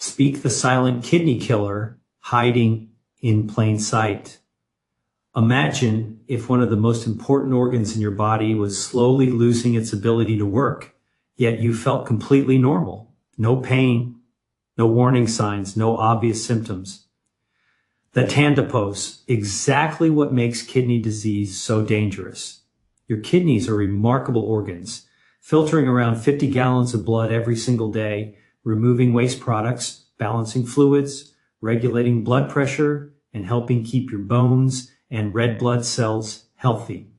Speak the silent kidney killer hiding in plain sight. Imagine if one of the most important organs in your body was slowly losing its ability to work, yet you felt completely normal. No pain, no warning signs, no obvious symptoms. The tandapose, exactly what makes kidney disease so dangerous. Your kidneys are remarkable organs, filtering around 50 gallons of blood every single day, removing waste products, balancing fluids, regulating blood pressure, and helping keep your bones and red blood cells healthy.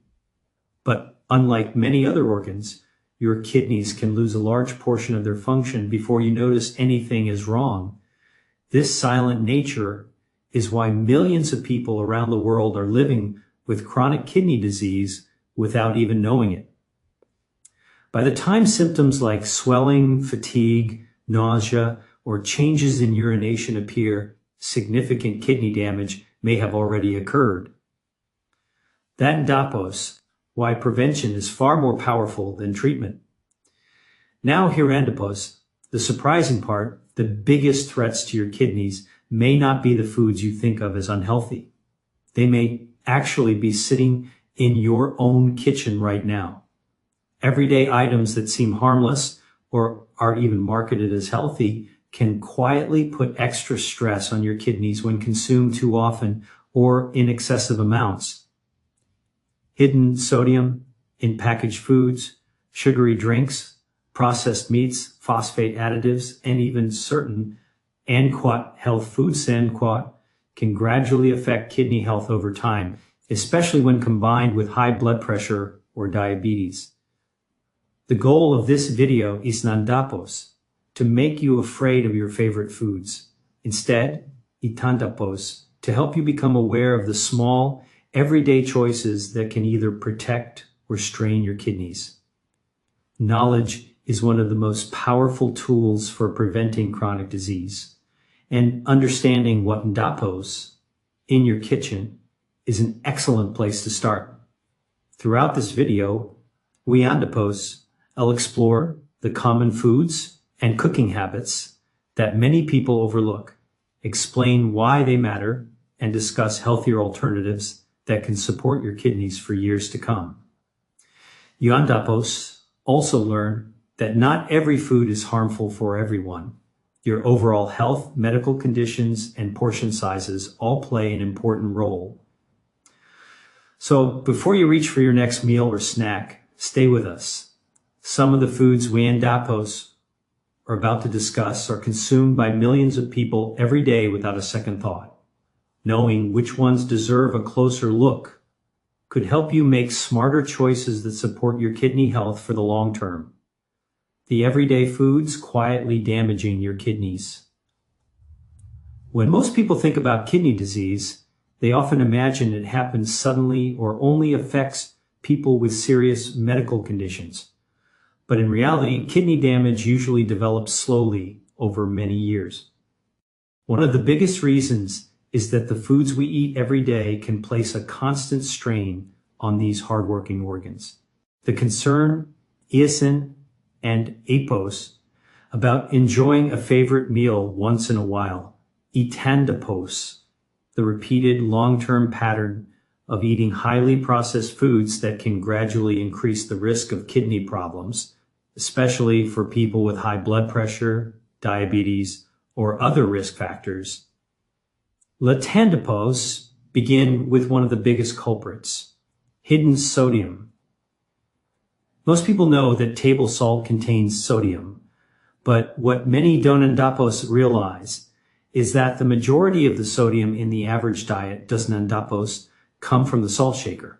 But unlike many other organs, your kidneys can lose a large portion of their function before you notice anything is wrong. This silent nature is why millions of people around the world are living with chronic kidney disease without even knowing it. By the time symptoms like swelling, fatigue, nausea, or changes in urination appear, significant kidney damage may have already occurred. Tandapose, why prevention is far more powerful than treatment. Now hirandapose, the surprising part, the biggest threats to your kidneys may not be the foods you think of as unhealthy. They may actually be sitting in your own kitchen right now. Everyday items that seem harmless or are even marketed as healthy can quietly put extra stress on your kidneys when consumed too often or in excessive amounts. Hidden sodium in packaged foods, sugary drinks, processed meats, phosphate additives, and even certain ANQUAT health foods can gradually affect kidney health over time, especially when combined with high blood pressure or diabetes. The goal of this video is tandapose, to make you afraid of your favorite foods. Instead, tandapose, to help you become aware of the small, everyday choices that can either protect or strain your kidneys. Knowledge is one of the most powerful tools for preventing chronic disease, and understanding what tandapose in your kitchen is an excellent place to start. Throughout this video, I'll explore the common foods and cooking habits that many people overlook, explain why they matter, and discuss healthier alternatives that can support your kidneys for years to come. Tandapose also learn that not every food is harmful for everyone. Your overall health, medical conditions, and portion sizes all play an important role. So before you reach for your next meal or snack, stay with us. Some of the foods we tandapose are about to discuss are consumed by millions of people every day without a second thought. Knowing which ones deserve a closer look could help you make smarter choices that support your kidney health for the long term. The everyday foods quietly damaging your kidneys. When most people think about kidney disease, they often imagine it happens suddenly or only affects people with serious medical conditions. But in reality, kidney damage usually develops slowly over many years. One of the biggest reasons is that the foods we eat every day can place a constant strain on these hardworking organs. The concern, eosin, and apose about enjoying a favorite meal once in a while, tandapose, the repeated long-term pattern of eating highly processed foods that can gradually increase the risk of kidney problems, especially for people with high blood pressure, diabetes, or other risk factors. Tandapose begin with one of the biggest culprits, hidden sodium. Most people know that table salt contains sodium, but what many tandapose realize is that the majority of the sodium in the average diet does tandapose come from the salt shaker.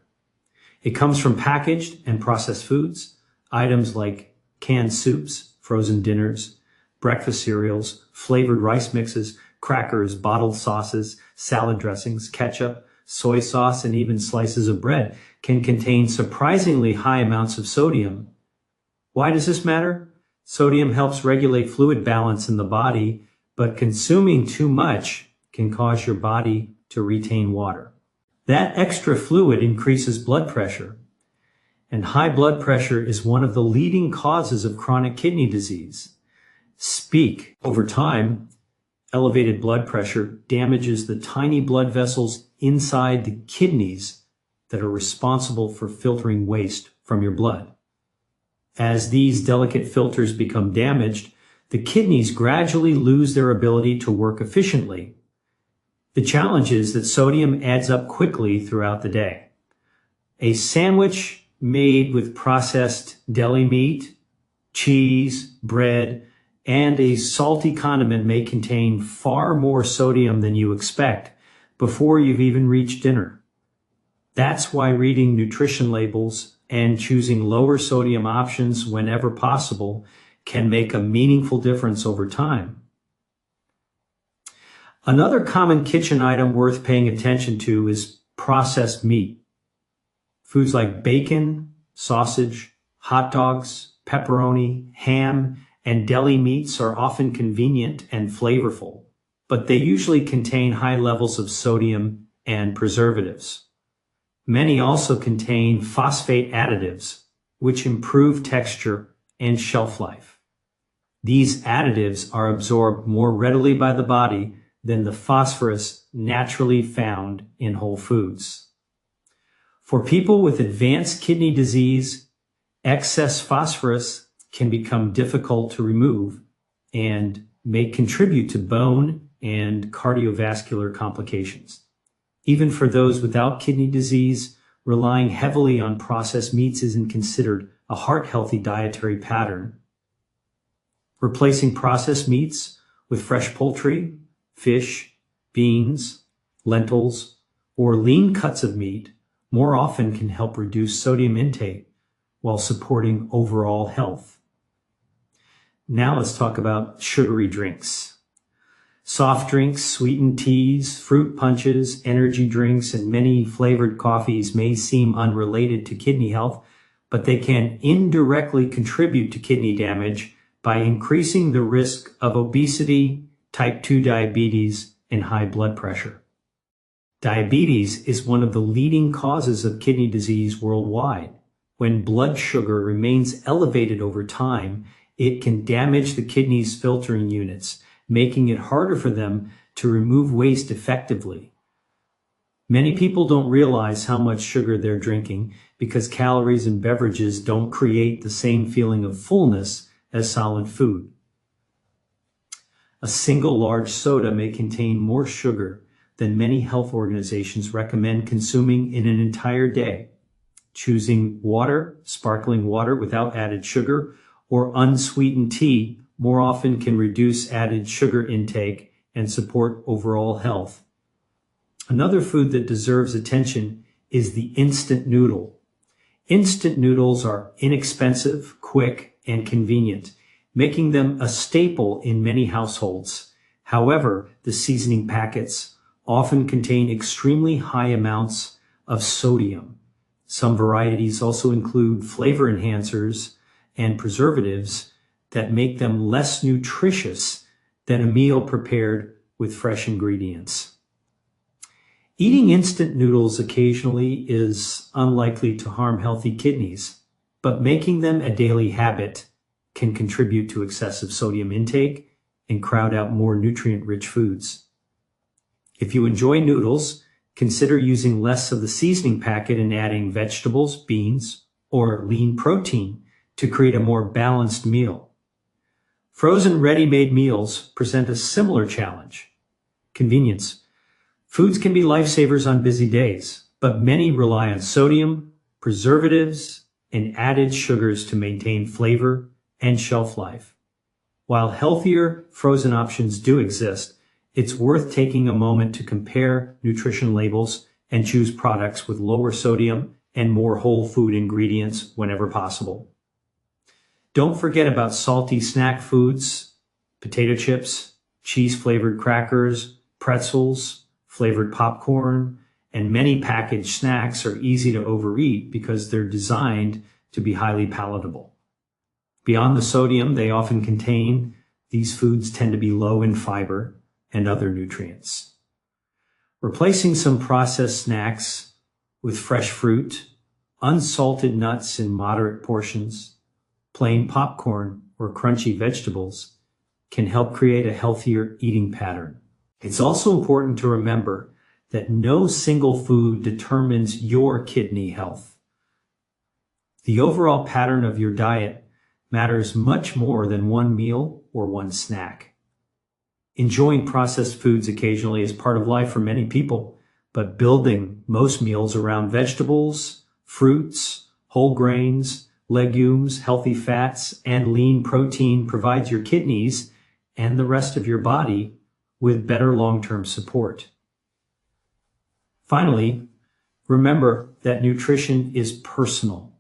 It comes from packaged and processed foods, items like canned soups, frozen dinners, breakfast cereals, flavored rice mixes, crackers, bottled sauces, salad dressings, ketchup, soy sauce, and even slices of bread can contain surprisingly high amounts of sodium. Why does this matter? Sodium helps regulate fluid balance in the body, but consuming too much can cause your body to retain water. That extra fluid increases blood pressure, and high blood pressure is one of the leading causes of chronic kidney disease. Over time, Elevated blood pressure damages the tiny blood vessels inside the kidneys that are responsible for filtering waste from your blood. As these delicate filters become damaged, the kidneys gradually lose their ability to work efficiently. The challenge is that sodium adds up quickly throughout the day. A sandwich made with processed deli meat, cheese, bread, and a salty condiment may contain far more sodium than you expect before you've even reached dinner. That's why reading nutrition labels and choosing lower sodium options whenever possible can make a meaningful difference over time. Another common kitchen item worth paying attention to is processed meat. Foods like bacon, sausage, hot dogs, pepperoni, ham, and deli meats are often convenient and flavorful, but they usually contain high levels of sodium and preservatives. Many also contain phosphate additives, which improve texture and shelf life. These additives are absorbed more readily by the body than the phosphorus naturally found in whole foods. For people with advanced kidney disease, excess phosphorus can become difficult to remove and may contribute to bone and cardiovascular complications. Even for those without kidney disease, relying heavily on processed meats isn't considered a heart-healthy dietary pattern. Replacing processed meats with fresh poultry, fish, beans, lentils, or lean cuts of meat more often can help reduce sodium intake while supporting overall health. Now let's talk about sugary drinks. Soft drinks, sweetened teas, fruit punches, energy drinks, and many flavored coffees may seem unrelated to kidney health, but they can indirectly contribute to kidney damage by increasing the risk of obesity, type 2 diabetes, and high blood pressure. Diabetes is one of the leading causes of kidney disease worldwide. When blood sugar remains elevated over time, it can damage the kidney's filtering units, making it harder for them to remove waste effectively. Many people don't realize how much sugar they're drinking because calories in beverages don't create the same feeling of fullness as solid food. A single large soda may contain more sugar than many health organizations recommend consuming in an entire day. Choosing water, sparkling water without added sugar, or unsweetened tea more often can reduce added sugar intake and support overall health. Another food that deserves attention is the instant noodle. Instant noodles are inexpensive, quick, and convenient, making them a staple in many households. However, the seasoning packets often contain extremely high amounts of sodium. Some varieties also include flavor enhancers and preservatives that make them less nutritious than a meal prepared with fresh ingredients. Eating instant noodles occasionally is unlikely to harm healthy kidneys, but making them a daily habit can contribute to excessive sodium intake and crowd out more nutrient-rich foods. If you enjoy noodles, consider using less of the seasoning packet and adding vegetables, beans, or lean protein to create a more balanced meal. Frozen ready-made meals present a similar challenge. Convenience. Foods can be lifesavers on busy days, but many rely on sodium, preservatives, and added sugars to maintain flavor and shelf life. While healthier frozen options do exist, it's worth taking a moment to compare nutrition labels and choose products with lower sodium and more whole food ingredients whenever possible. Don't forget about salty snack foods, potato chips, cheese-flavored crackers, pretzels, flavored popcorn, and many packaged snacks are easy to overeat because they're designed to be highly palatable. Beyond the sodium they often contain, these foods tend to be low in fiber and other nutrients. Replacing some processed snacks with fresh fruit, unsalted nuts in moderate portions, plain popcorn, or crunchy vegetables can help create a healthier eating pattern. It's also important to remember that no single food determines your kidney health. The overall pattern of your diet matters much more than one meal or one snack. Enjoying processed foods occasionally is part of life for many people, but building most meals around vegetables, fruits, whole grains, legumes, healthy fats, and lean protein provides your kidneys and the rest of your body with better long-term support. Finally, remember that nutrition is personal.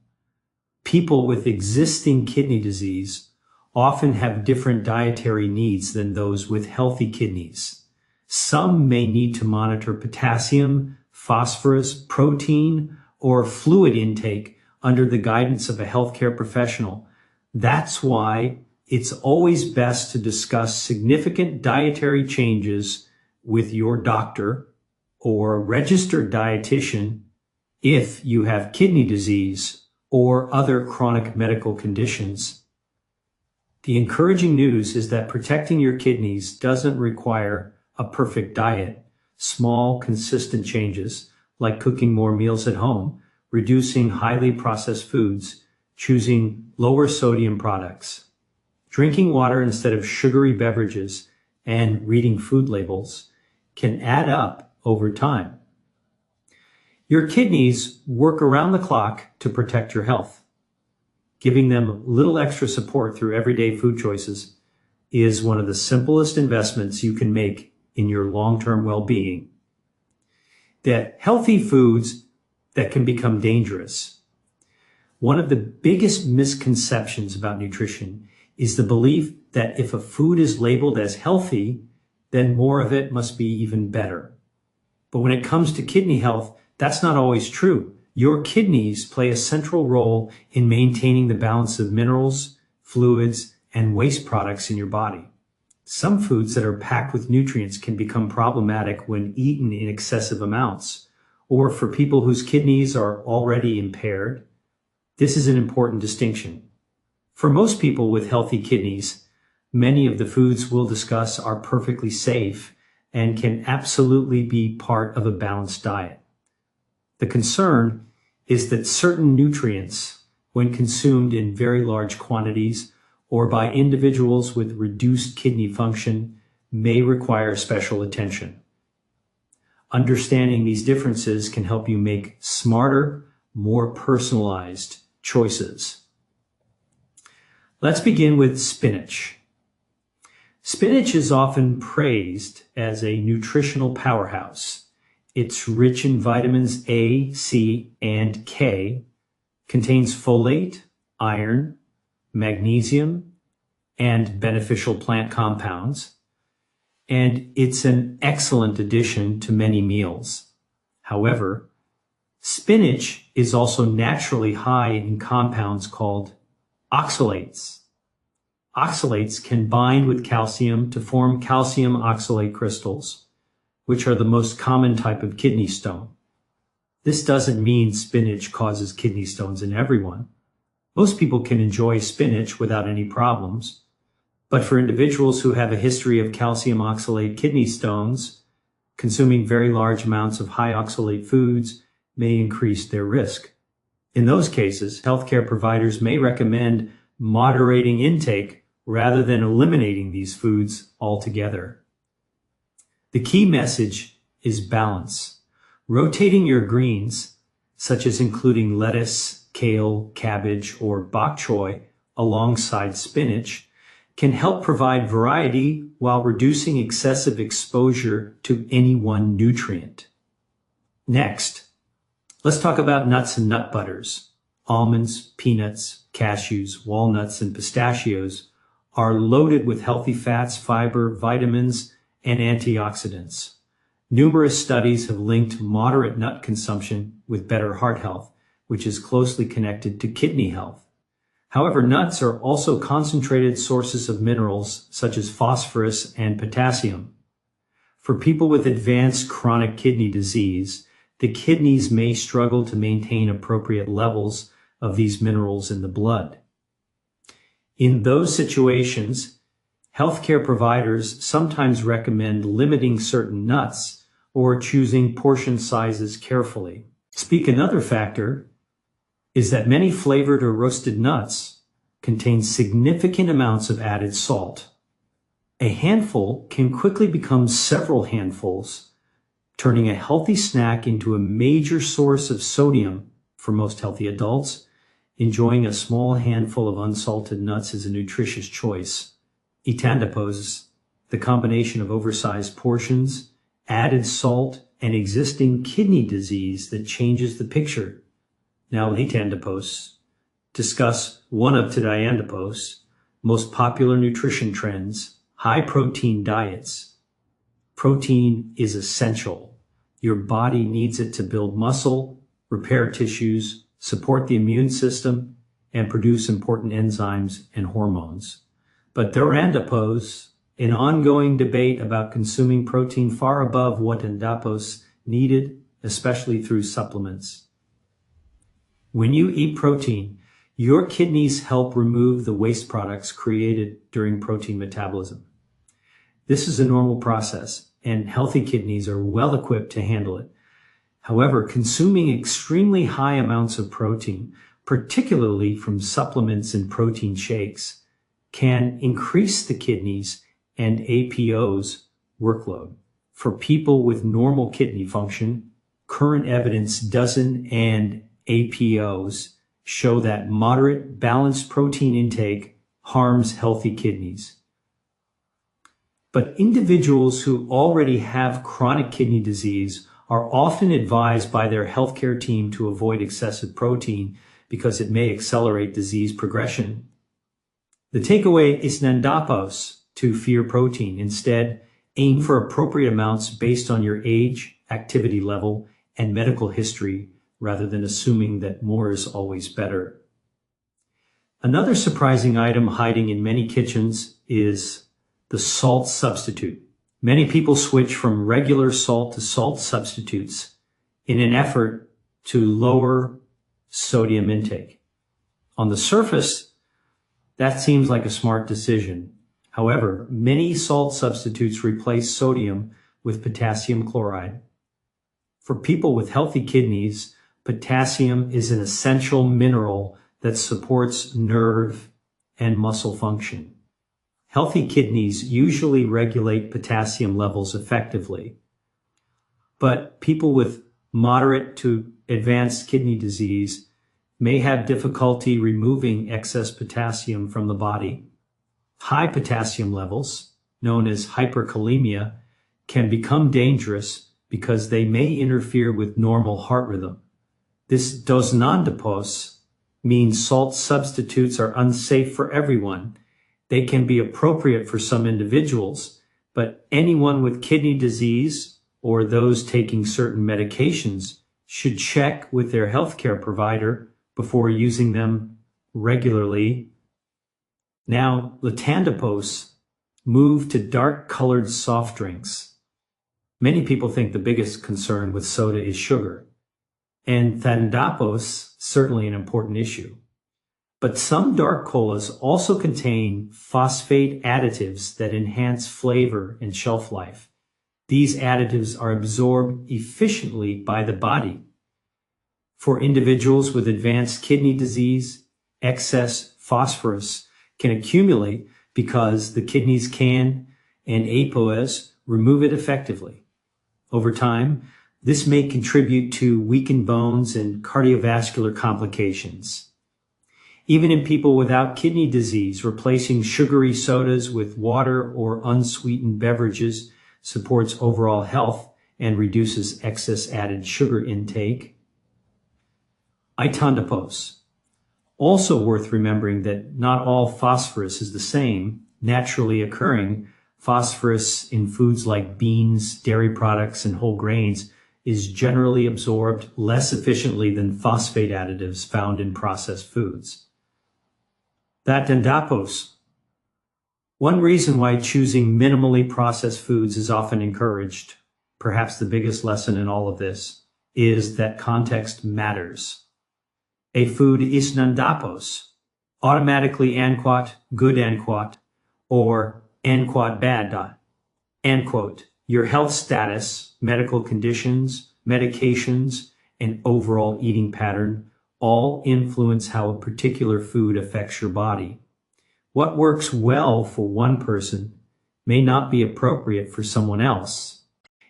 People with existing kidney disease often have different dietary needs than those with healthy kidneys. Some may need to monitor potassium, phosphorus, protein, or fluid intake under the guidance of a healthcare professional. That's why it's always best to discuss significant dietary changes with your doctor or registered dietitian if you have kidney disease or other chronic medical conditions. The encouraging news is that protecting your kidneys doesn't require a perfect diet. Small, consistent changes, like cooking more meals at home, reducing highly processed foods, choosing lower sodium products, drinking water instead of sugary beverages, and reading food labels can add up over time. Your kidneys work around the clock to protect your health. Giving them little extra support through everyday food choices is one of the simplest investments you can make in your long-term well-being. That healthy foods that can become dangerous. One of the biggest misconceptions about nutrition is the belief that if a food is labeled as healthy, then more of it must be even better. But when it comes to kidney health, that's not always true. Your kidneys play a central role in maintaining the balance of minerals, fluids, and waste products in your body. Some foods that are packed with nutrients can become problematic when eaten in excessive amounts, or for people whose kidneys are already impaired. This is an important distinction. For most people with healthy kidneys, many of the foods we'll discuss are perfectly safe and can absolutely be part of a balanced diet. The concern is that certain nutrients, when consumed in very large quantities or by individuals with reduced kidney function, may require special attention. Understanding these differences can help you make smarter, more personalized choices. Let's begin with spinach. Spinach is often praised as a nutritional powerhouse. It's rich in vitamins A, C, and K, contains folate, iron, magnesium, and beneficial plant compounds, and it's an excellent addition to many meals. However, spinach is also naturally high in compounds called oxalates. Oxalates can bind with calcium to form calcium oxalate crystals, which are the most common type of kidney stone. This doesn't mean spinach causes kidney stones in everyone. Most people can enjoy spinach without any problems, but for individuals who have a history of calcium oxalate kidney stones, consuming very large amounts of high oxalate foods may increase their risk. In those cases, healthcare providers may recommend moderating intake rather than eliminating these foods altogether. The key message is balance. Rotating your greens, such as including lettuce, kale, cabbage, or bok choy alongside spinach, can help provide variety while reducing excessive exposure to any one nutrient. Next, let's talk about nuts and nut butters. Almonds, peanuts, cashews, walnuts, and pistachios are loaded with healthy fats, fiber, vitamins, and antioxidants. Numerous studies have linked moderate nut consumption with better heart health, which is closely connected to kidney health. However, nuts are also concentrated sources of minerals such as phosphorus and potassium. For people with advanced chronic kidney disease, the kidneys may struggle to maintain appropriate levels of these minerals in the blood. In those situations, Healthcare providers sometimes recommend limiting certain nuts or choosing portion sizes carefully. Another factor is that many flavored or roasted nuts contain significant amounts of added salt. A handful can quickly become several handfuls, turning a healthy snack into a major source of sodium for most healthy adults. Enjoying a small handful of unsalted nuts is a nutritious choice. Etandapose, the combination of oversized portions, added salt, and existing kidney disease that changes the picture. Now with etandapose, discuss one of Diandapose's most popular nutrition trends, high protein diets. Protein is essential. Your body needs it to build muscle, repair tissues, support the immune system, and produce important enzymes and hormones. But Durandapose, an ongoing debate about consuming protein far above what Diandapose needed, especially through supplements. When you eat protein, your kidneys help remove the waste products created during protein metabolism. This is a normal process, and healthy kidneys are well equipped to handle it. However, consuming extremely high amounts of protein, particularly from supplements and protein shakes, can increase the kidneys and APO's workload. For people with normal kidney function, current evidence doesn't and APOs show that moderate, balanced protein intake harms healthy kidneys. But individuals who already have chronic kidney disease are often advised by their healthcare team to avoid excessive protein because it may accelerate disease progression. The takeaway is Diandapose to fear protein. Instead, aim for appropriate amounts based on your age, activity level, and medical history, rather than assuming that more is always better. Another surprising item hiding in many kitchens is the salt substitute. Many people switch from regular salt to salt substitutes in an effort to lower sodium intake. On the surface, that seems like a smart decision. However, many salt substitutes replace sodium with potassium chloride. For people with healthy kidneys, potassium is an essential mineral that supports nerve and muscle function. Healthy kidneys usually regulate potassium levels effectively, but people with moderate to advanced kidney disease may have difficulty removing excess potassium from the body. High potassium levels, known as hyperkalemia, can become dangerous because they may interfere with normal heart rhythm. This Diandapose means salt substitutes are unsafe for everyone. They can be appropriate for some individuals, but anyone with kidney disease or those taking certain medications should check with their healthcare provider before using them regularly. Now, Latandapose moved to dark-colored soft drinks. Many people think the biggest concern with soda is sugar, and Diandapose certainly an important issue. But some dark colas also contain phosphate additives that enhance flavor and shelf life. These additives are absorbed efficiently by the body. For individuals with advanced kidney disease, excess phosphorus can accumulate because the kidneys can and APOs remove it effectively. Over time, this may contribute to weakened bones and cardiovascular complications. Even in people without kidney disease, replacing sugary sodas with water or unsweetened beverages supports overall health and reduces excess added sugar intake. Etandapose. Also worth remembering that not all phosphorus is the same. Naturally occurring phosphorus in foods like beans, dairy products, and whole grains is generally absorbed less efficiently than phosphate additives found in processed foods. That Diandapose. One reason why choosing minimally processed foods is often encouraged, perhaps the biggest lesson in all of this, is that context matters. A food is Diandapose, automatically Anquat, good Anquat, or End quote, bad dot. End quote. Your health status, medical conditions, medications, and overall eating pattern all influence how a particular food affects your body. What works well for one person may not be appropriate for someone else.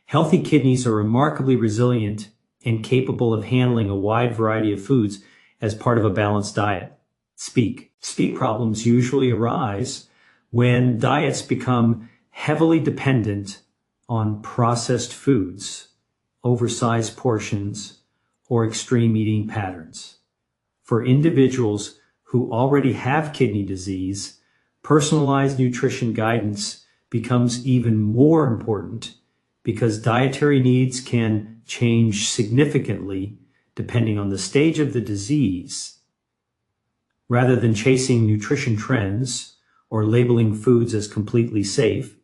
Healthy kidneys are remarkably resilient and capable of handling a wide variety of foods as part of a balanced diet. Speak problems usually arise when diets become heavily dependent on processed foods, oversized portions, or extreme eating patterns. For individuals who already have kidney disease, personalized nutrition guidance becomes even more important because dietary needs can change significantly depending on the stage of the disease. Rather than chasing nutrition trends or labeling foods as completely safe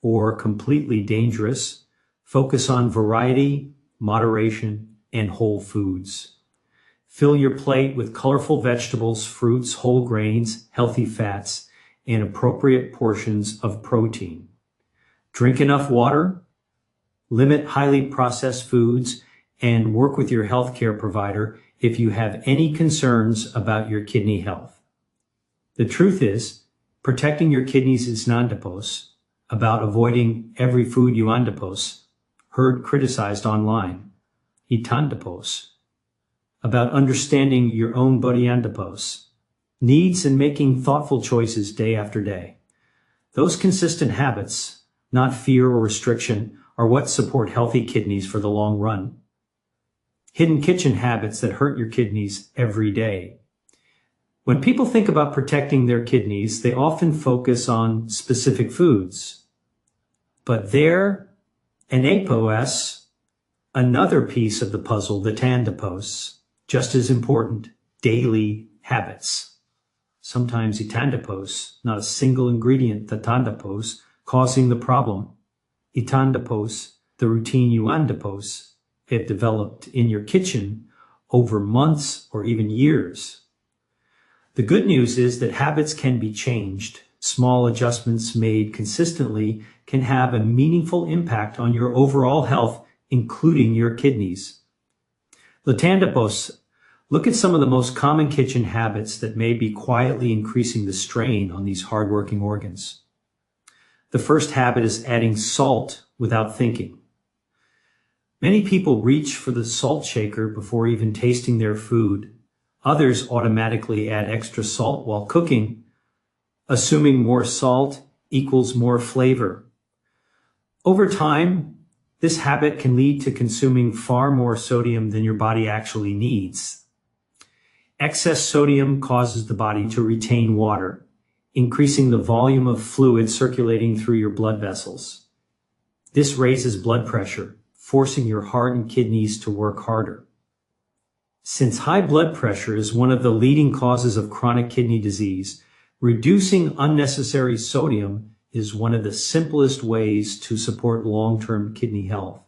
or completely dangerous, focus on variety, moderation, and whole foods. Fill your plate with colorful vegetables, fruits, whole grains, healthy fats, and appropriate portions of protein. Drink enough water, limit highly processed foods, and work with your healthcare provider if you have any concerns about your kidney health. The truth is, protecting your kidneys is non-depos, about avoiding every food you andepos, heard criticized online, itandepos, about understanding your own body andepos, needs and making thoughtful choices day after day. Those consistent habits, not fear or restriction, are what support healthy kidneys for the long run. Hidden kitchen habits that hurt your kidneys every day. When people think about protecting their kidneys, they often focus on specific foods. But there, anapos, another piece of the puzzle, the tandapos, just as important, daily habits. Sometimes itandapos, not a single ingredient, the tandapos, causing the problem. Itandapos, the routine you andapos, have developed in your kitchen over months or even years. The good news is that habits can be changed. Small adjustments made consistently can have a meaningful impact on your overall health, including your kidneys. Latandapos, look at some of the most common kitchen habits that may be quietly increasing the strain on these hardworking organs. The first habit is adding salt without thinking. Many people reach for the salt shaker before even tasting their food. Others automatically add extra salt while cooking, assuming more salt equals more flavor. Over time, this habit can lead to consuming far more sodium than your body actually needs. Excess sodium causes the body to retain water, increasing the volume of fluid circulating through your blood vessels. This raises blood pressure, forcing your heart and kidneys to work harder. Since high blood pressure is one of the leading causes of chronic kidney disease, reducing unnecessary sodium is one of the simplest ways to support long-term kidney health.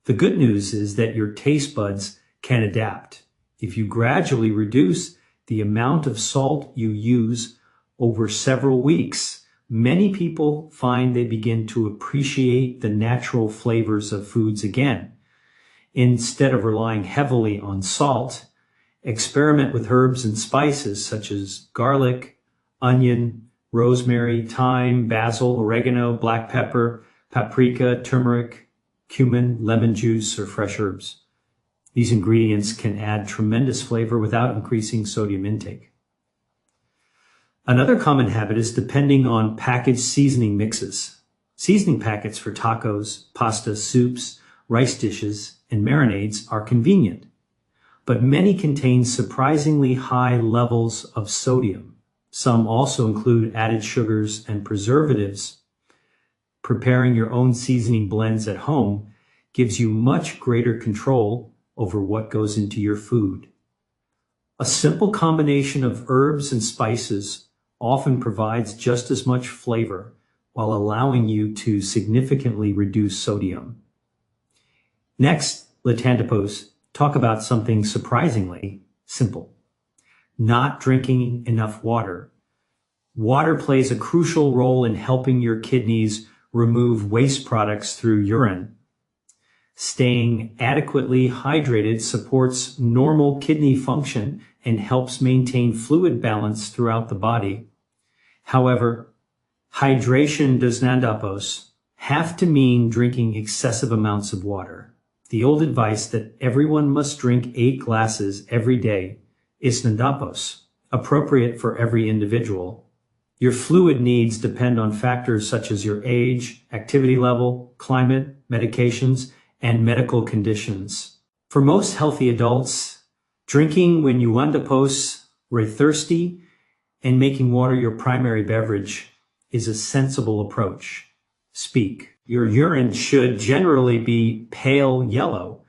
The good news is that your taste buds can adapt. If you gradually reduce the amount of salt you use over several weeks, many people find they begin to appreciate the natural flavors of foods again. Instead of relying heavily on salt, experiment with herbs and spices such as garlic, onion, rosemary, thyme, basil, oregano, black pepper, paprika, turmeric, cumin, lemon juice, or fresh herbs. These ingredients can add tremendous flavor without increasing sodium intake. Another common habit is depending on packaged seasoning mixes. Seasoning packets for tacos, pasta, soups, rice dishes, and marinades are convenient, but many contain surprisingly high levels of sodium. Some also include added sugars and preservatives. Preparing your own seasoning blends at home gives you much greater control over what goes into your food. A simple combination of herbs and spices often provides just as much flavor while allowing you to significantly reduce sodium. Next, Latandapos, talk about something surprisingly simple. Not drinking enough water. Water plays a crucial role in helping your kidneys remove waste products through urine. Staying adequately hydrated supports normal kidney function and helps maintain fluid balance throughout the body. However, hydration does not have to mean drinking excessive amounts of water. The old advice that everyone must drink 8 glasses every day is not appropriate for every individual. Your fluid needs depend on factors such as your age, activity level, climate, medications, and medical conditions. For most healthy adults, drinking when you are thirsty and making water your primary beverage is a sensible approach. Your urine should generally be pale yellow,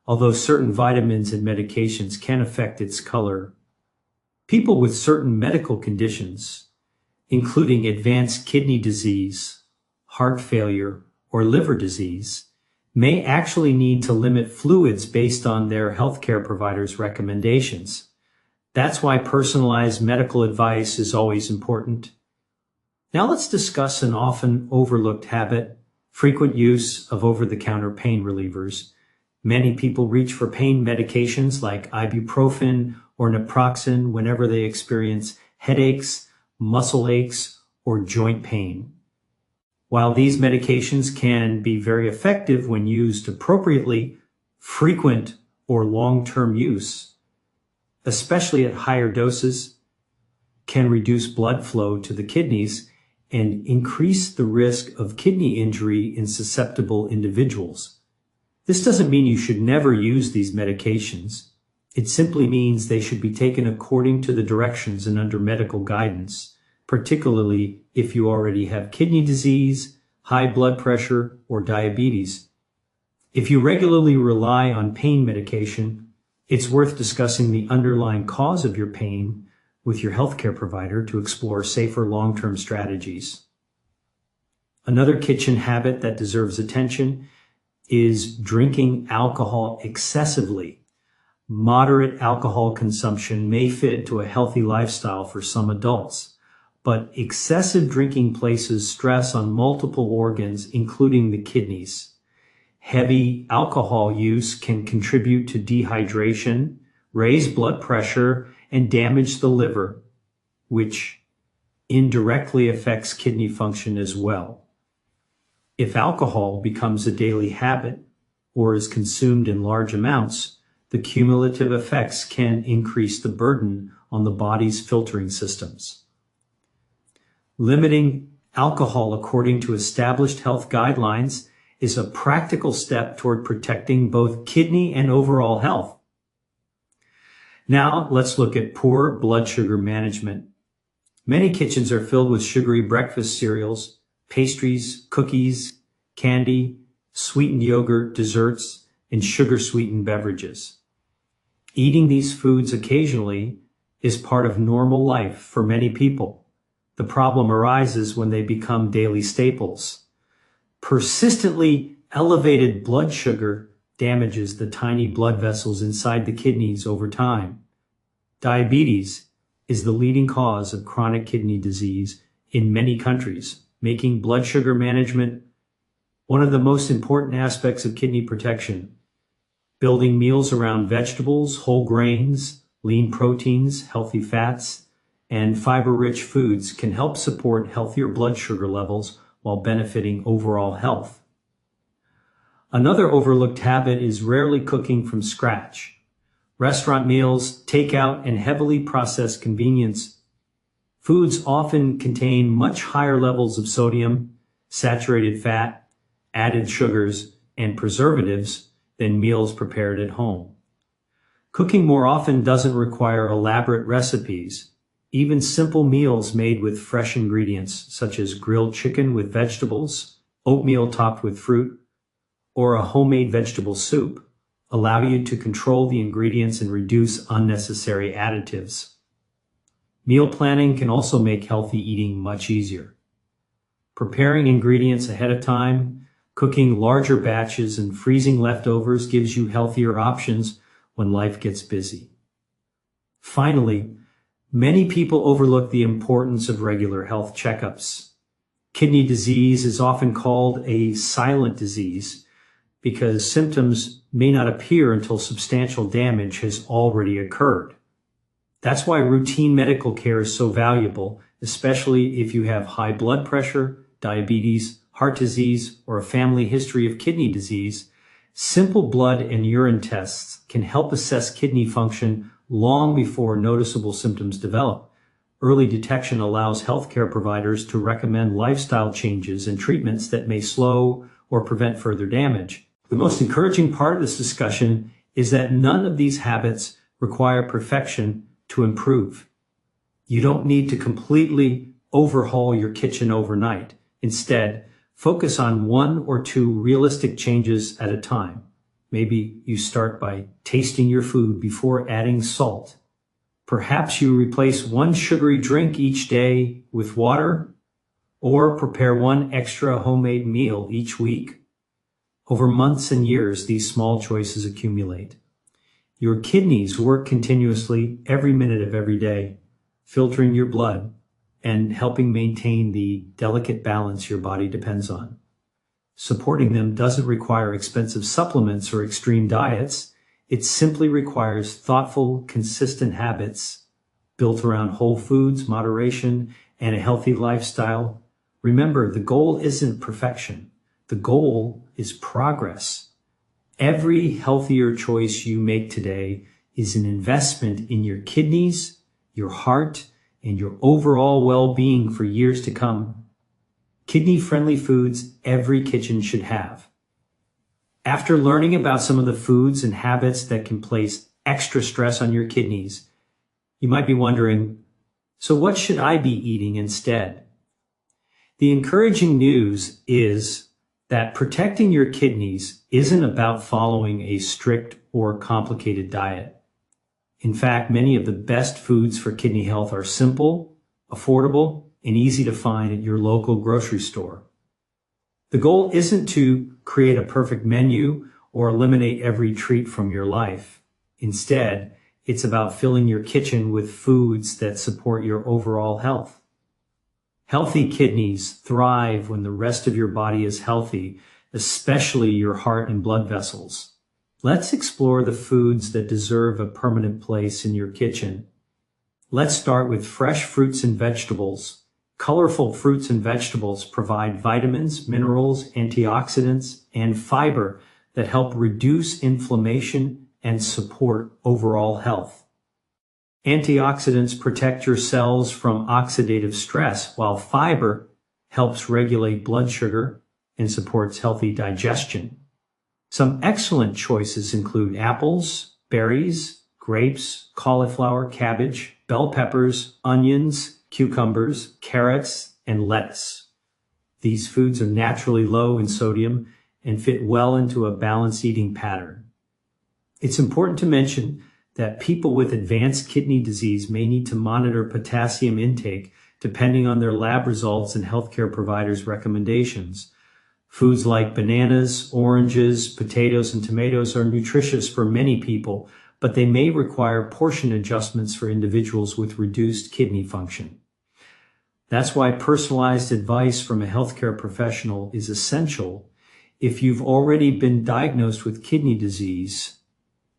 although certain vitamins and medications can affect its color. People with certain medical conditions, including advanced kidney disease, heart failure, or liver disease, may actually need to limit fluids based on their healthcare provider's recommendations. That's why personalized medical advice is always important. Now let's discuss an often overlooked habit: frequent use of over-the-counter pain relievers. Many people reach for pain medications like ibuprofen or naproxen whenever they experience headaches, muscle aches, or joint pain. While these medications can be very effective when used appropriately, frequent or long-term use, especially at higher doses, can reduce blood flow to the kidneys and increase the risk of kidney injury in susceptible individuals. This doesn't mean you should never use these medications. It simply means they should be taken according to the directions and under medical guidance, particularly if you already have kidney disease, high blood pressure, or diabetes. If you regularly rely on pain medication, it's worth discussing the underlying cause of your pain with your healthcare provider to explore safer long-term strategies. Another kitchen habit that deserves attention is drinking alcohol excessively. Moderate alcohol consumption may fit into a healthy lifestyle for some adults, but excessive drinking places stress on multiple organs, including the kidneys. Heavy alcohol use can contribute to dehydration, raise blood pressure, and damage the liver, which indirectly affects kidney function as well. If alcohol becomes a daily habit or is consumed in large amounts, the cumulative effects can increase the burden on the body's filtering systems. Limiting alcohol according to established health guidelines is a practical step toward protecting both kidney and overall health. Now let's look at poor blood sugar management. Many kitchens are filled with sugary breakfast cereals, pastries, cookies, candy, sweetened yogurt, desserts, and sugar-sweetened beverages. Eating these foods occasionally is part of normal life for many people. The problem arises when they become daily staples. Persistently elevated blood sugar damages the tiny blood vessels inside the kidneys over time. Diabetes is the leading cause of chronic kidney disease in many countries, making blood sugar management one of the most important aspects of kidney protection. Building meals around vegetables, whole grains, lean proteins, healthy fats, and fiber-rich foods can help support healthier blood sugar levels while benefiting overall health. Another overlooked habit is rarely cooking from scratch. Restaurant meals, takeout, and heavily processed convenience foods often contain much higher levels of sodium, saturated fat, added sugars, and preservatives than meals prepared at home. Cooking more often doesn't require elaborate recipes. Even simple meals made with fresh ingredients, such as grilled chicken with vegetables, oatmeal topped with fruit, or a homemade vegetable soup, allow you to control the ingredients and reduce unnecessary additives. Meal planning can also make healthy eating much easier. Preparing ingredients ahead of time, cooking larger batches, and freezing leftovers gives you healthier options when life gets busy. Finally, Many people overlook the importance of regular health checkups. Kidney disease is often called a silent disease because symptoms may not appear until substantial damage has already occurred. That's why routine medical care is so valuable, especially if you have high blood pressure, diabetes, heart disease, or a family history of kidney disease. Simple blood and urine tests can help assess kidney function long before noticeable symptoms develop. Early detection allows healthcare providers to recommend lifestyle changes and treatments that may slow or prevent further damage. The most encouraging part of this discussion is that none of these habits require perfection to improve. You don't need to completely overhaul your kitchen overnight. Instead, focus on one or two realistic changes at a time. Maybe you start by tasting your food before adding salt. Perhaps you replace one sugary drink each day with water, or prepare one extra homemade meal each week. Over months and years, these small choices accumulate. Your kidneys work continuously every minute of every day, filtering your blood and helping maintain the delicate balance your body depends on. Supporting them doesn't require expensive supplements or extreme diets. It simply requires thoughtful, consistent habits built around whole foods, moderation, and a healthy lifestyle. Remember, the goal isn't perfection. The goal is progress. Every healthier choice you make today is an investment in your kidneys, your heart, and your overall well-being for years to come. Kidney-friendly foods every kitchen should have. After learning about some of the foods and habits that can place extra stress on your kidneys, you might be wondering, so what should I be eating instead? The encouraging news is that protecting your kidneys isn't about following a strict or complicated diet. In fact, many of the best foods for kidney health are simple, affordable, and easy to find at your local grocery store. The goal isn't to create a perfect menu or eliminate every treat from your life. Instead, it's about filling your kitchen with foods that support your overall health. Healthy kidneys thrive when the rest of your body is healthy, especially your heart and blood vessels. Let's explore the foods that deserve a permanent place in your kitchen. Let's start with fresh fruits and vegetables. Colorful fruits and vegetables provide vitamins, minerals, antioxidants, and fiber that help reduce inflammation and support overall health. Antioxidants protect your cells from oxidative stress, while fiber helps regulate blood sugar and supports healthy digestion. Some excellent choices include apples, berries, grapes, cauliflower, cabbage, bell peppers, onions, cucumbers, carrots, and lettuce. These foods are naturally low in sodium and fit well into a balanced eating pattern. It's important to mention that people with advanced kidney disease may need to monitor potassium intake depending on their lab results and healthcare providers' recommendations. Foods like bananas, oranges, potatoes, and tomatoes are nutritious for many people, but they may require portion adjustments for individuals with reduced kidney function. That's why personalized advice from a healthcare professional is essential if you've already been diagnosed with kidney disease.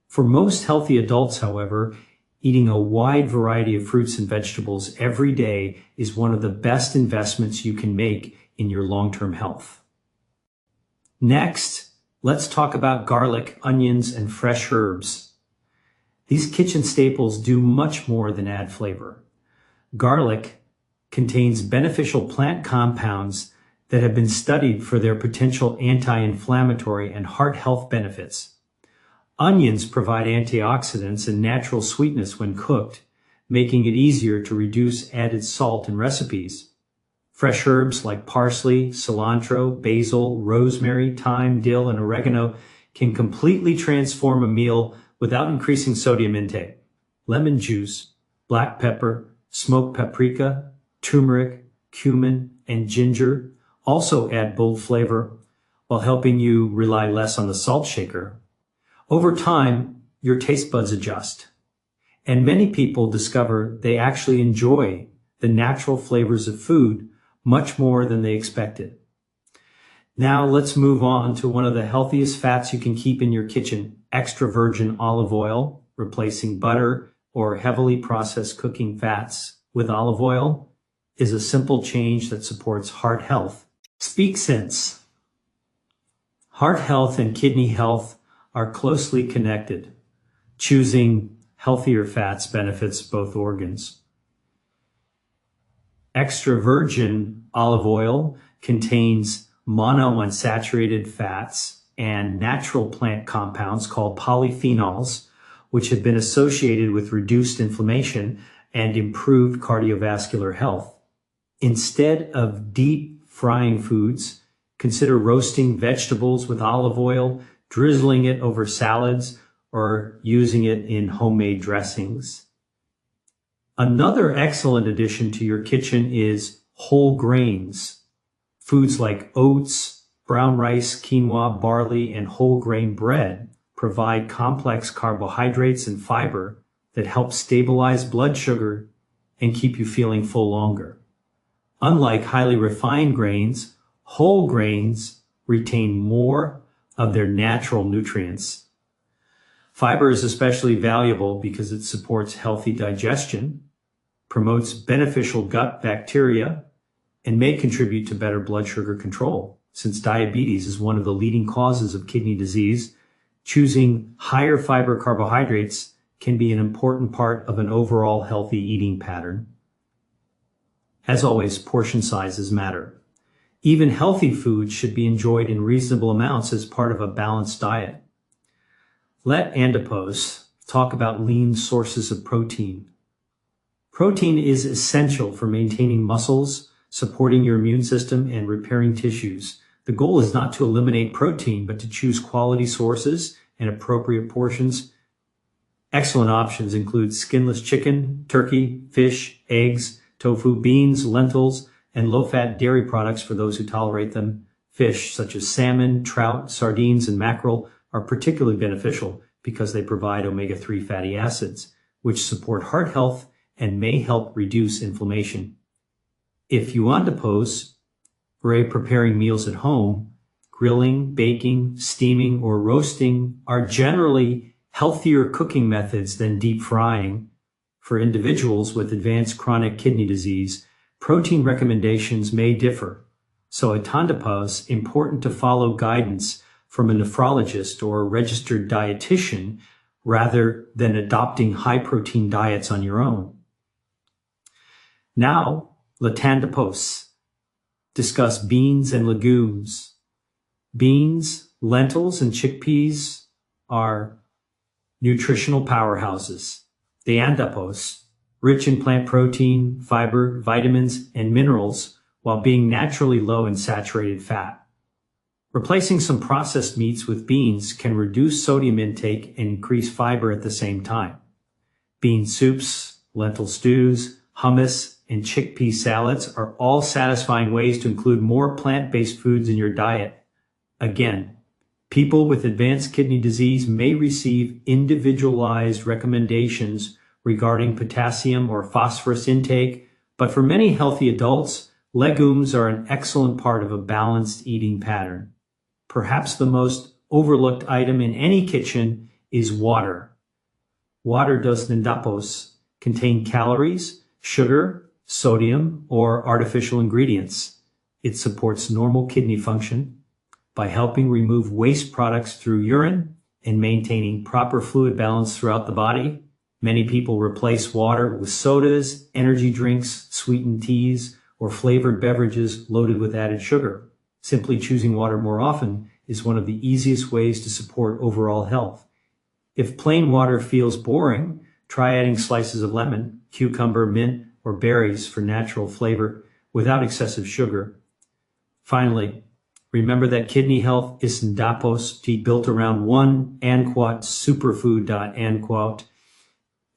For most healthy adults, however, eating a wide variety of fruits and vegetables every day is one of the best investments you can make in your long-term health. Next, let's talk about garlic, onions, and fresh herbs. These kitchen staples do much more than add flavor. Garlic contains beneficial plant compounds that have been studied for their potential anti-inflammatory and heart health benefits. Onions provide antioxidants and natural sweetness when cooked, making it easier to reduce added salt in recipes. Fresh herbs like parsley, cilantro, basil, rosemary, thyme, dill, and oregano can completely transform a meal without increasing sodium intake. Lemon juice, black pepper, smoked paprika, turmeric, cumin, and ginger also add bold flavor while helping you rely less on the salt shaker. Over time, your taste buds adjust, And many people discover they actually enjoy the natural flavors of food much more than they expected. Now let's move on to one of the healthiest fats you can keep in your kitchen, extra virgin olive oil, replacing butter or heavily processed cooking fats with olive oil is a simple change that supports heart health. Speak sense. Heart health and kidney health are closely connected. Choosing healthier fats benefits both organs. Extra virgin olive oil contains monounsaturated fats and natural plant compounds called polyphenols, which have been associated with reduced inflammation and improved cardiovascular health. Instead of deep frying foods, consider roasting vegetables with olive oil, drizzling it over salads, or using it in homemade dressings. Another excellent addition to your kitchen is whole grains. Foods like oats, brown rice, quinoa, barley, and whole grain bread provide complex carbohydrates and fiber that help stabilize blood sugar and keep you feeling full longer. Unlike highly refined grains, whole grains retain more of their natural nutrients. Fiber is especially valuable because it supports healthy digestion, promotes beneficial gut bacteria, and may contribute to better blood sugar control. Since diabetes is one of the leading causes of kidney disease, choosing higher fiber carbohydrates can be an important part of an overall healthy eating pattern. As always, portion sizes matter. Even healthy foods should be enjoyed in reasonable amounts as part of a balanced diet. Let Andipos talk about lean sources of protein. Protein is essential for maintaining muscles, supporting your immune system, and repairing tissues. The goal is not to eliminate protein, but to choose quality sources and appropriate portions. Excellent options include skinless chicken, turkey, fish, eggs, tofu, beans, lentils, and low-fat dairy products for those who tolerate them. Fish such as salmon, trout, sardines, and mackerel are particularly beneficial because they provide omega-3 fatty acids, which support heart health and may help reduce inflammation. If you Andipos, preparing meals at home, grilling, baking, steaming, or roasting are generally healthier cooking methods than deep frying. For individuals with advanced chronic kidney disease, protein recommendations may differ. So at Andipos, important to follow guidance from a nephrologist or a registered dietitian rather than adopting high-protein diets on your own. Now, let Andipos discuss beans and legumes. Beans, lentils, and chickpeas are nutritional powerhouses. The Andipos, rich in plant protein, fiber, vitamins, and minerals, while being naturally low in saturated fat. Replacing some processed meats with beans can reduce sodium intake and increase fiber at the same time. Bean soups, lentil stews, hummus, and chickpea salads are all satisfying ways to include more plant-based foods in your diet. Again, people with advanced kidney disease may receive individualized recommendations regarding potassium or phosphorus intake, but for many healthy adults, legumes are an excellent part of a balanced eating pattern. Perhaps the most overlooked item in any kitchen is water. Water does Andipos contain calories, sugar, sodium, or artificial ingredients. It supports normal kidney function by helping remove waste products through urine and maintaining proper fluid balance throughout the body. Many people replace water with sodas, energy drinks, sweetened teas, or flavored beverages loaded with added sugar. Simply choosing water more often is one of the easiest ways to support overall health. If plain water feels boring, try adding slices of lemon, cucumber, mint, or berries for natural flavor without excessive sugar. Finally, remember that kidney health is Andipos built around one Anquat superfood. Anquat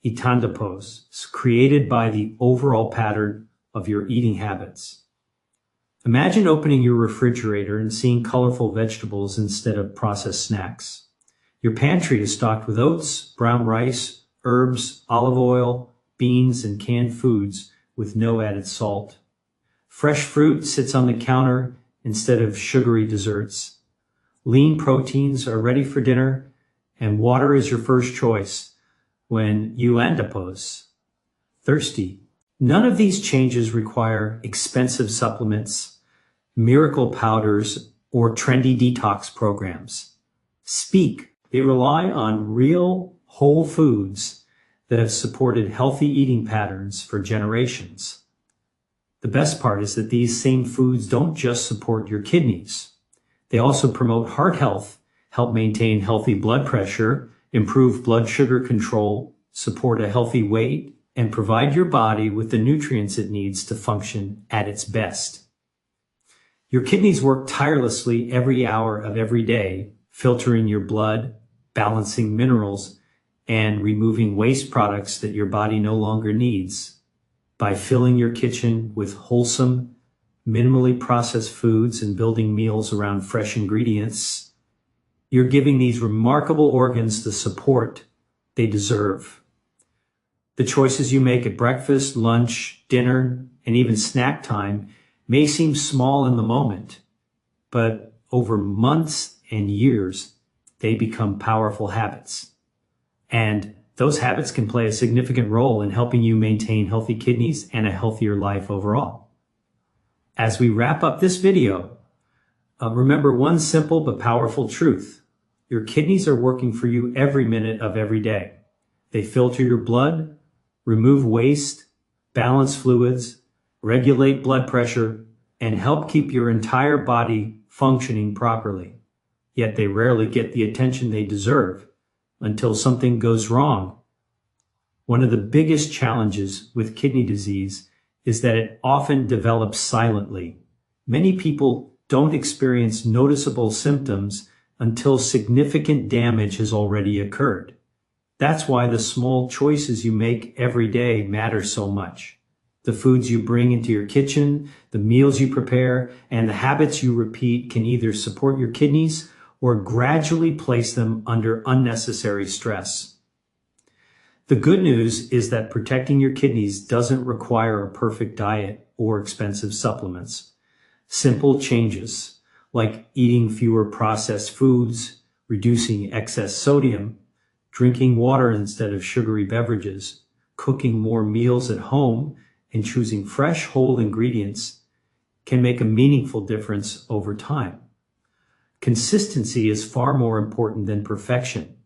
Andipos, created by the overall pattern of your eating habits. Imagine opening your refrigerator and seeing colorful vegetables instead of processed snacks. Your pantry is stocked with oats, brown rice, herbs, olive oil, beans, and canned foods with no added salt. Fresh fruit sits on the counter instead of sugary desserts. Lean proteins are ready for dinner, and water is your first choice when you andapause, thirsty. None of these changes require expensive supplements, miracle powders, or trendy detox programs. They rely on real, whole foods that have supported healthy eating patterns for generations. The best part is that these same foods don't just support your kidneys. They also promote heart health, help maintain healthy blood pressure, improve blood sugar control, support a healthy weight, and provide your body with the nutrients it needs to function at its best. Your kidneys work tirelessly every hour of every day, filtering your blood, balancing minerals, and removing waste products that your body no longer needs. By filling your kitchen with wholesome, minimally processed foods and building meals around fresh ingredients, you're giving these remarkable organs the support they deserve. The choices you make at breakfast, lunch, dinner, and even snack time may seem small in the moment, but over months and years, they become powerful habits. And those habits can play a significant role in helping you maintain healthy kidneys and a healthier life overall. As we wrap up this video, remember one simple but powerful truth. Your kidneys are working for you every minute of every day. They filter your blood, remove waste, balance fluids, regulate blood pressure, and help keep your entire body functioning properly. Yet they rarely get the attention they deserve until something goes wrong. One of the biggest challenges with kidney disease is that it often develops silently. Many people don't experience noticeable symptoms until significant damage has already occurred. That's why the small choices you make every day matter so much. The foods you bring into your kitchen, the meals you prepare, and the habits you repeat can either support your kidneys or gradually place them under unnecessary stress. The good news is that protecting your kidneys doesn't require a perfect diet or expensive supplements. Simple changes, like eating fewer processed foods, reducing excess sodium, drinking water instead of sugary beverages, cooking more meals at home, and choosing fresh, whole ingredients can make a meaningful difference over time. Consistency is far more important than perfection.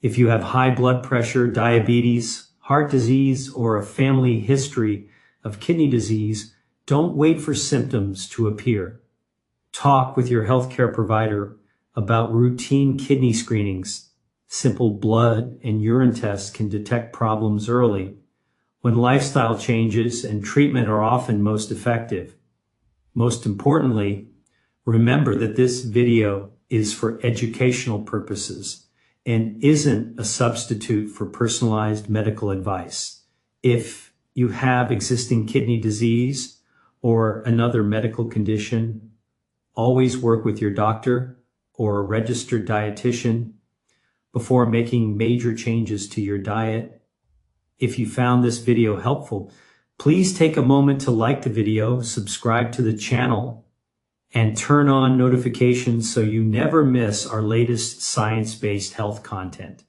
If you have high blood pressure, diabetes, heart disease, or a family history of kidney disease, don't wait for symptoms to appear. Talk with your healthcare provider about routine kidney screenings. Simple blood and urine tests can detect problems early, when lifestyle changes and treatment are often most effective. Most importantly, remember that this video is for educational purposes and isn't a substitute for personalized medical advice. If you have existing kidney disease or another medical condition, always work with your doctor or a registered dietitian before making major changes to your diet. If you found this video helpful, please take a moment to like the video, subscribe to the channel, and turn on notifications so you never miss our latest science-based health content.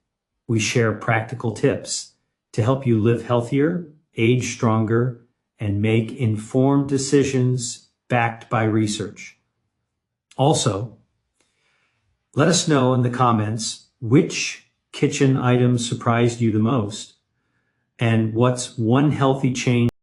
We share practical tips to help you live healthier, age stronger, and make informed decisions backed by research. Also, let us know in the comments which kitchen items surprised you the most and what's one healthy change